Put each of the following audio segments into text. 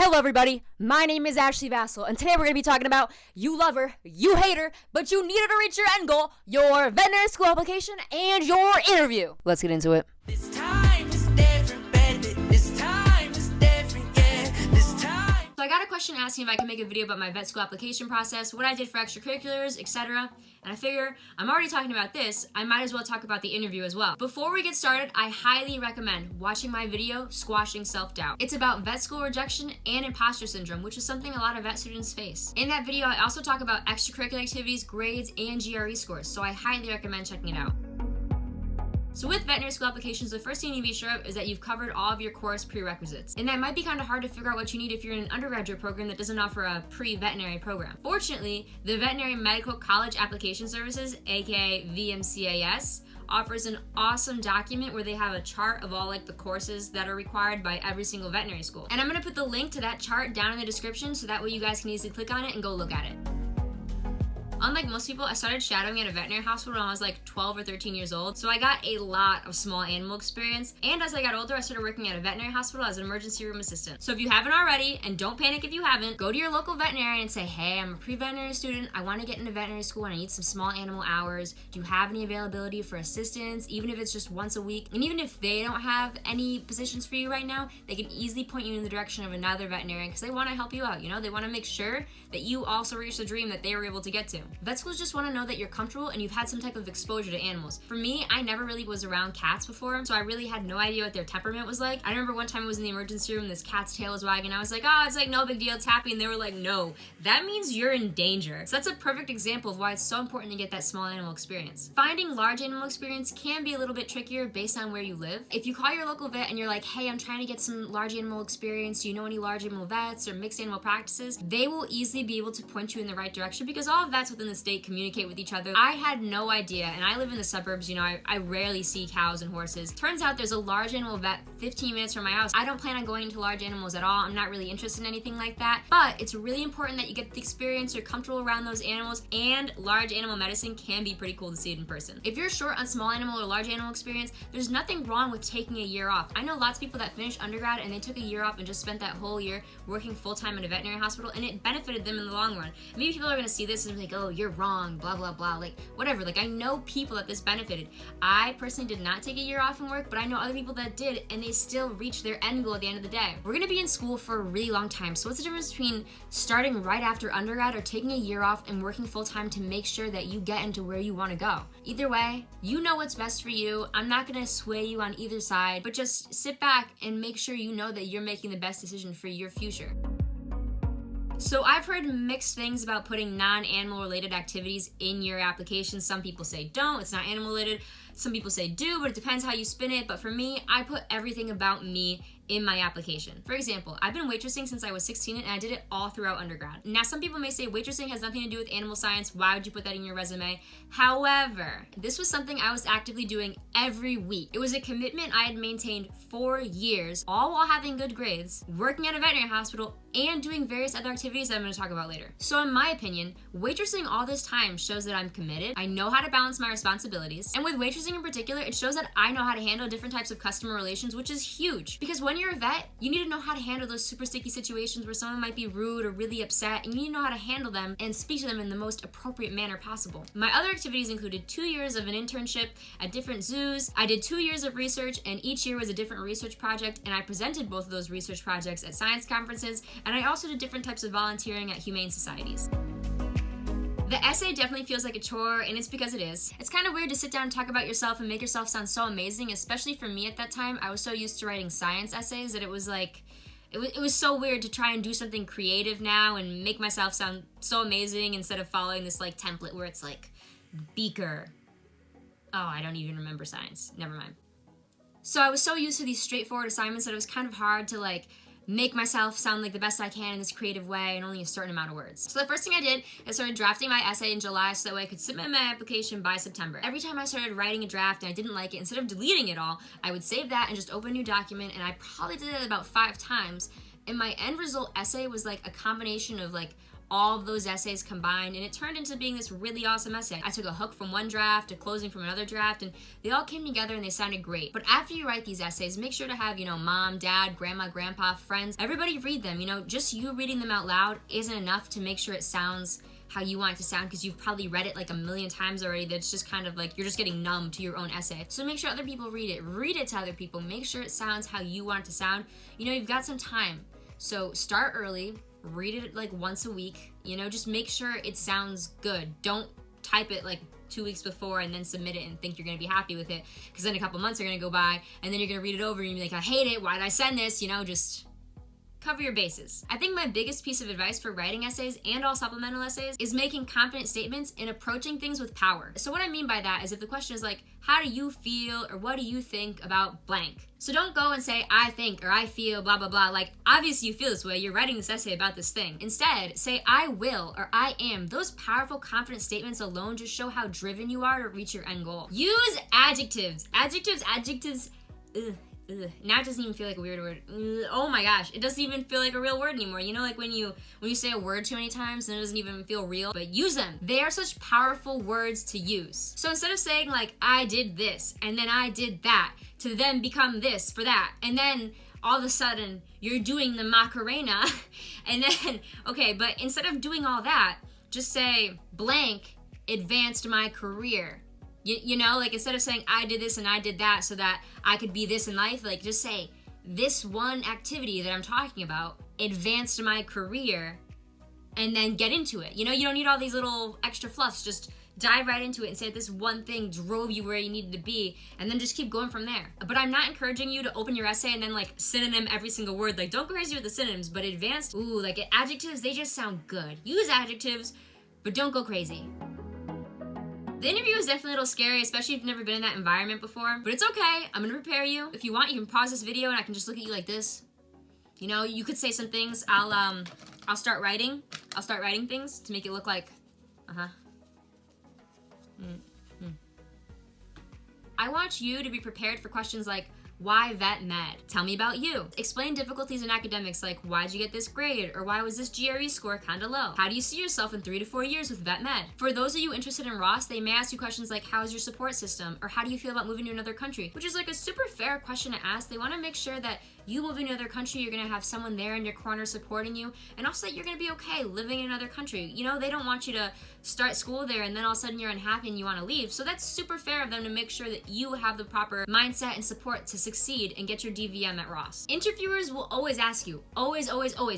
Hello everybody, my name is Ashley Vassell, and today we're going to be talking about you love her, you hate her, but you need her to reach your end goal, your veterinary school application, and your interview. Let's get into it. This time is different, baby. This time is different, yeah. This time. So I got a question asking if I can make a video about my vet school application process, what I did for extracurriculars, etc. And I figure I'm already talking about this, I might as well talk about the interview as well. Before we get started, I highly recommend watching my video, Squashing Self-Doubt. It's about vet school rejection and imposter syndrome, which is something a lot of vet students face. In that video, I also talk about extracurricular activities, grades, and GRE scores, so I highly recommend checking it out. So with veterinary school applications, the first thing you need to be sure of is that you've covered all of your course prerequisites. And that might be kind of hard to figure out what you need if you're in an undergraduate program that doesn't offer a pre-veterinary program. Fortunately, the Veterinary Medical College Application Services, aka VMCAS, offers an awesome document where they have a chart of all the courses that are required by every single veterinary school. And I'm gonna put the link to that chart down in the description so that way you guys can easily click on it and go look at it. Unlike most people, I started shadowing at a veterinary hospital when I was 12 or 13 years old, so I got a lot of small animal experience, and as I got older, I started working at a veterinary hospital as an emergency room assistant. So if you haven't already, and don't panic if you haven't, go to your local veterinarian and say, hey, I'm a pre-veterinary student, I want to get into veterinary school and I need some small animal hours. Do you have any availability for assistance, even if it's just once a week? And even if they don't have any positions for you right now, they can easily point you in the direction of another veterinarian because they want to help you out, They want to make sure that you also reach the dream that they were able to get to. Vet schools just want to know that you're comfortable and you've had some type of exposure to animals. For me, I never really was around cats before, so I really had no idea what their temperament was like. I remember one time I was in the emergency room, this cat's tail was wagging. I was like, oh, it's no big deal, it's happy. And they were like, no, that means you're in danger. So that's a perfect example of why it's so important to get that small animal experience. Finding large animal experience can be a little bit trickier based on where you live. If you call your local vet and you're like, hey, I'm trying to get some large animal experience, do you know any large animal vets or mixed animal practices? They will easily be able to point you in the right direction because all vets within the state communicate with each other. I had no idea, and I live in the suburbs, I rarely see cows and horses. Turns out there's a large animal vet 15 minutes from my house. I don't plan on going into large animals at all. I'm not really interested in anything like that, but it's really important that you get the experience, you're comfortable around those animals, and large animal medicine can be pretty cool to see it in person. If you're short on small animal or large animal experience, there's nothing wrong with taking a year off. I know lots of people that finished undergrad and they took a year off and just spent that whole year working full-time in a veterinary hospital, and it benefited them in the long run. Maybe people are gonna see this and be like, oh, you're wrong, blah, blah, blah, whatever. I know people that this benefited. I personally did not take a year off from work, but I know other people that did, and they still reached their end goal at the end of the day. We're gonna be in school for a really long time, so what's the difference between starting right after undergrad or taking a year off and working full-time to make sure that you get into where you wanna go? Either way, you know what's best for you. I'm not gonna sway you on either side, but just sit back and make sure you know that you're making the best decision for your future. So I've heard mixed things about putting non-animal related activities in your application. Some people say don't, it's not animal related. Some people say do, but it depends how you spin it. But for me, I put everything about me in my application. For example, I've been waitressing since I was 16 and I did it all throughout undergrad. Now, some people may say waitressing has nothing to do with animal science. Why would you put that in your resume? However, this was something I was actively doing every week. It was a commitment I had maintained for years, all while having good grades, working at a veterinary hospital, and doing various other activities that I'm going to talk about later. So in my opinion, waitressing all this time shows that I'm committed, I know how to balance my responsibilities, and with waitressing in particular, it shows that I know how to handle different types of customer relations, which is huge. Because when you're a vet, you need to know how to handle those super sticky situations where someone might be rude or really upset, and you need to know how to handle them and speak to them in the most appropriate manner possible. My other activities included 2 years of an internship at different zoos. I did 2 years of research, and each year was a different research project, and I presented both of those research projects at science conferences, and I also did different types of volunteering at humane societies. The essay definitely feels like a chore, and it's because it is. It's kind of weird to sit down and talk about yourself and make yourself sound so amazing, especially for me at that time. I was so used to writing science essays that it was so weird to try and do something creative now and make myself sound so amazing instead of following this template where it's beaker. Oh, I don't even remember science. Never mind. So I was so used to these straightforward assignments that it was kind of hard to make myself sound like the best I can in this creative way in only a certain amount of words. So the first thing I did is started drafting my essay in July so that way I could submit my application by September. Every time I started writing a draft and I didn't like it, instead of deleting it all, I would save that and just open a new document, and I probably did it about 5 times. And my end result essay was a combination of all of those essays combined, and it turned into being this really awesome essay. I took a hook from one draft, a closing from another draft, and they all came together and they sounded great. But after you write these essays, make sure to have, mom, dad, grandma, grandpa, friends, everybody read them. Just you reading them out loud isn't enough to make sure it sounds how you want it to sound, because you've probably read it like a million times already. That's just kind of like you're just getting numb to your own essay. So make sure other people read it to other people, make sure it sounds how you want it to sound. You've got some time, so start early, read it like once a week, just make sure it sounds good. Don't type it like 2 weeks before and then submit it and think you're going to be happy with it, because then a couple months are going to go by and then you're going to read it over and you're like, I hate it, why did I send this? Just cover your bases. I think my biggest piece of advice for writing essays and all supplemental essays is making confident statements and approaching things with power. So what I mean by that is if the question is like, how do you feel, or what do you think about blank? So don't go and say, I think, or I feel, blah, blah, blah. Like, obviously you feel this way, you're writing this essay about this thing. Instead, say, I will, or I am. Those powerful, confident statements alone just show how driven you are to reach your end goal. Use adjectives. Adjectives, ugh. Now it doesn't even feel like a weird word. Oh my gosh, it doesn't even feel like a real word anymore. Like when you say a word too many times and it doesn't even feel real, but use them. They are such powerful words to use. So instead of saying like, I did this, and then I did that, to then become this for that, and then all of a sudden you're doing the Macarena, and then, okay, but instead of doing all that, just say, blank advanced my career. Like instead of saying I did this and I did that so that I could be this in life, like just say this one activity that I'm talking about advanced my career, and then get into it. You don't need all these little extra fluffs. Just dive right into it and say that this one thing drove you where you needed to be, and then just keep going from there. But I'm not encouraging you to open your essay and then like synonym every single word. Like don't go crazy with the synonyms, but advanced, like adjectives, they just sound good. Use adjectives, but don't go crazy. The interview is definitely a little scary, especially if you've never been in that environment before, but it's okay. I'm gonna prepare you. If you want, you can pause this video and I can just look at you like this. You could say some things. I'll start writing. I'll start writing things to make it look like, I want you to be prepared for questions like, why vet med? Tell me about you. Explain difficulties in academics like, why'd you get this grade? Or why was this GRE score kinda low? How do you see yourself in 3 to 4 years with vet med? For those of you interested in Ross, they may ask you questions like, how's your support system? Or how do you feel about moving to another country? Which is like a super fair question to ask. They wanna make sure that you moving to another country, you're gonna have someone there in your corner supporting you, and also that you're gonna be okay living in another country. They don't want you to start school there and then all of a sudden you're unhappy and you wanna leave. So that's super fair of them to make sure that you have the proper mindset and support to succeed and get your DVM at Ross. Interviewers will always ask you, always,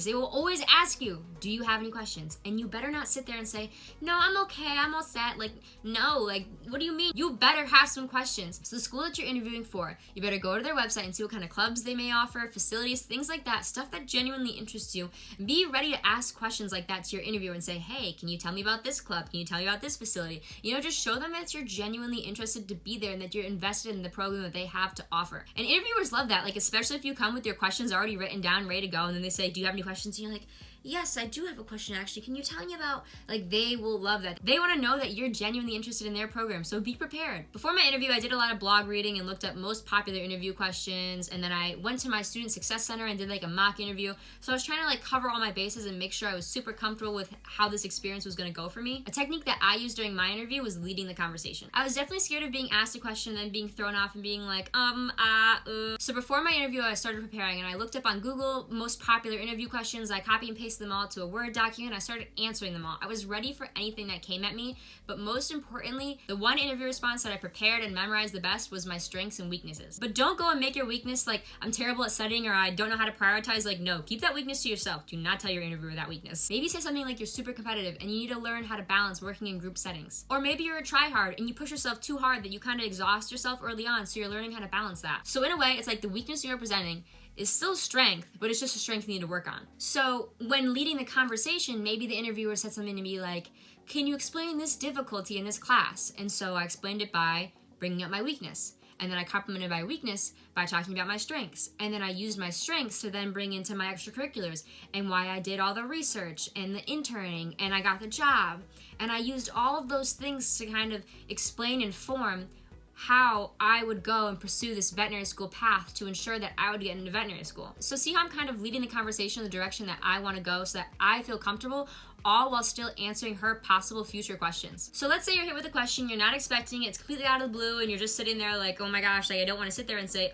they will always ask you, do you have any questions? And you better not sit there and say, no, I'm okay, I'm all set. Like, no, like, what do you mean? You better have some questions. So the school that you're interviewing for, you better go to their website and see what kind of clubs they may offer, facilities, things like that, stuff that genuinely interests you. And be ready to ask questions like that to your interviewer and say, hey, can you tell me about this club? Can you tell me about this facility? Just show them that you're genuinely interested to be there and that you're invested in the program that they have to offer. And interviewers love that, like especially if you come with your questions already written down, ready to go, and then they say, do you have any questions? And you're like, yes, I do have a question actually. Can you tell me about, like, they will love that. They want to know that you're genuinely interested in their program, so be prepared. Before my interview, I did a lot of blog reading and looked up most popular interview questions, and then I went to my Student Success Center and did like a mock interview. So I was trying to like cover all my bases and make sure I was super comfortable with how this experience was going to go for me. A technique that I used during my interview was leading the conversation. I was definitely scared of being asked a question and then being thrown off and being like, So before my interview, I started preparing and I looked up on Google most popular interview questions. I copy and pasted them all to a Word document. I started answering them all. I was ready for anything that came at me, but most importantly, the one interview response that I prepared and memorized the best was my strengths and weaknesses. But don't go and make your weakness like, I'm terrible at studying or I don't know how to prioritize. Like, no, keep that weakness to yourself. Do not tell your interviewer that weakness. Maybe say something like you're super competitive and you need to learn how to balance working in group settings. Or maybe you're a tryhard and you push yourself too hard that you kind of exhaust yourself early on, so you're learning how to balance that. So in a way, it's like the weakness you're presenting is still strength, but it's just a strength you need to work on. So when leading the conversation, maybe the interviewer said something to me like, can you explain this difficulty in this class? And so I explained it by bringing up my weakness. And then I complemented my weakness by talking about my strengths. And then I used my strengths to then bring into my extracurriculars and why I did all the research and the interning and I got the job. And I used all of those things to kind of explain and form how I would go and pursue this veterinary school path to ensure that I would get into veterinary school. So see how I'm kind of leading the conversation in the direction that I want to go so that I feel comfortable, all while still answering her possible future questions. So let's say you're hit with a question you're not expecting, it's completely out of the blue, and you're just sitting there like, oh my gosh, like I don't want to sit there and say,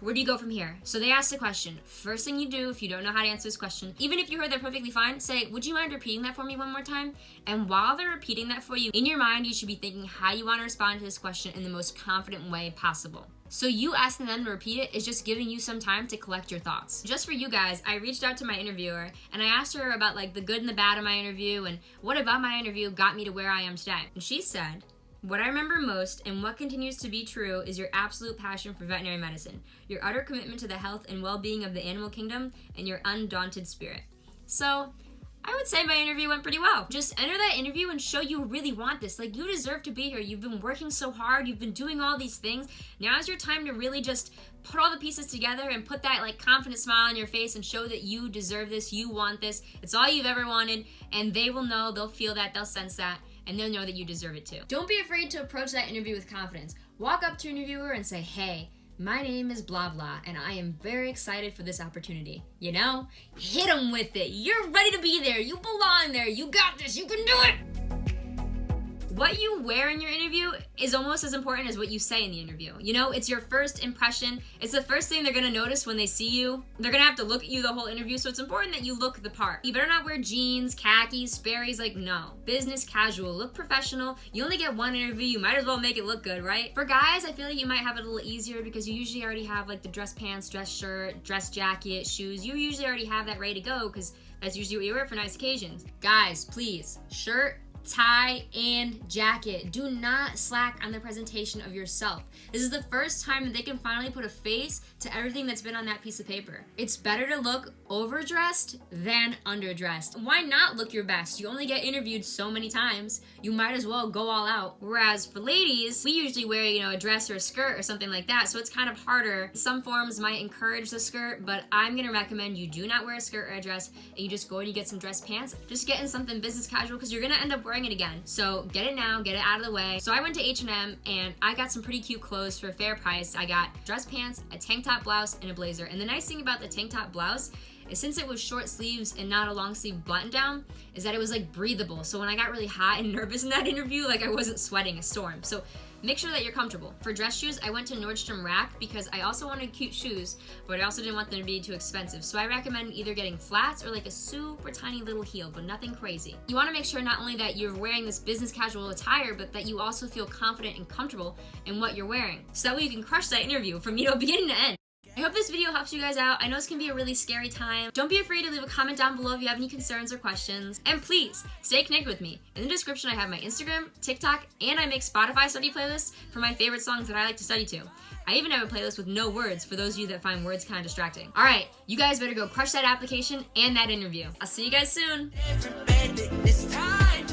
where do you go from here? So they ask the question. First thing you do if you don't know how to answer this question, even if you heard that perfectly fine, say, would you mind repeating that for me one more time? And while they're repeating that for you, in your mind, you should be thinking how you want to respond to this question in the most confident way possible. So you asking them to repeat it is just giving you some time to collect your thoughts. Just for you guys, I reached out to my interviewer and I asked her about like the good and the bad of my interview and what about my interview got me to where I am today. And she said, what I remember most and what continues to be true is your absolute passion for veterinary medicine, your utter commitment to the health and well-being of the animal kingdom, and your undaunted spirit. So I would say my interview went pretty well. Just enter that interview and show you really want this. Like, you deserve to be here. You've been working so hard. You've been doing all these things. Now's your time to really just put all the pieces together and put that like confident smile on your face and show that you deserve this, you want this. It's all you've ever wanted, and they will know, they'll feel that, they'll sense that, and they'll know that you deserve it too. Don't be afraid to approach that interview with confidence. Walk up to an interviewer and say, hey, my name is blah blah, and I am very excited for this opportunity. You know, hit them with it. You're ready to be there. You belong there. You got this. You can do it. What you wear in your interview is almost as important as what you say in the interview. You know, it's your first impression. It's the first thing they're gonna notice when they see you. They're gonna have to look at you the whole interview, so it's important that you look the part. You better not wear jeans, khakis, Sperry's, like no. Business casual, look professional. You only get one interview, you might as well make it look good, right? For guys, I feel like you might have it a little easier because you usually already have like the dress pants, dress shirt, dress jacket, shoes. You usually already have that ready to go because that's usually what you wear for nice occasions. Guys, please, shirt, tie, and jacket. Do not slack on the presentation of yourself. This is the first time that they can finally put a face to everything that's been on that piece of paper. It's better to look overdressed than underdressed. Why not look your best? You only get interviewed so many times. You might as well go all out. Whereas for ladies, we usually wear, you know, a dress or a skirt or something like that, so it's kind of harder. Some forms might encourage the skirt, but I'm gonna recommend you do not wear a skirt or a dress, and you just go and you get some dress pants. Just get in something business casual because you're gonna end up wearing it again. So get it now, get it out of the way. So I went to H&M and I got some pretty cute clothes for a fair price. I got dress pants, a tank top blouse, and a blazer. And the nice thing about the tank top blouse is since it was short sleeves and not a long sleeve button down, is that it was like breathable. So when I got really hot and nervous in that interview, like I wasn't sweating a storm. So make sure that you're comfortable. For dress shoes, I went to Nordstrom Rack because I also wanted cute shoes, but I also didn't want them to be too expensive. So I recommend either getting flats or like a super tiny little heel, but nothing crazy. You wanna make sure not only that you're wearing this business casual attire, but that you also feel confident and comfortable in what you're wearing. So that way you can crush that interview from, beginning to end. I hope this video helps you guys out. I know this can be a really scary time. Don't be afraid to leave a comment down below if you have any concerns or questions. And please, stay connected with me. In the description, I have my Instagram, TikTok, and I make Spotify study playlists for my favorite songs that I like to study to. I even have a playlist with no words for those of you that find words kind of distracting. All right, you guys better go crush that application and that interview. I'll see you guys soon. This time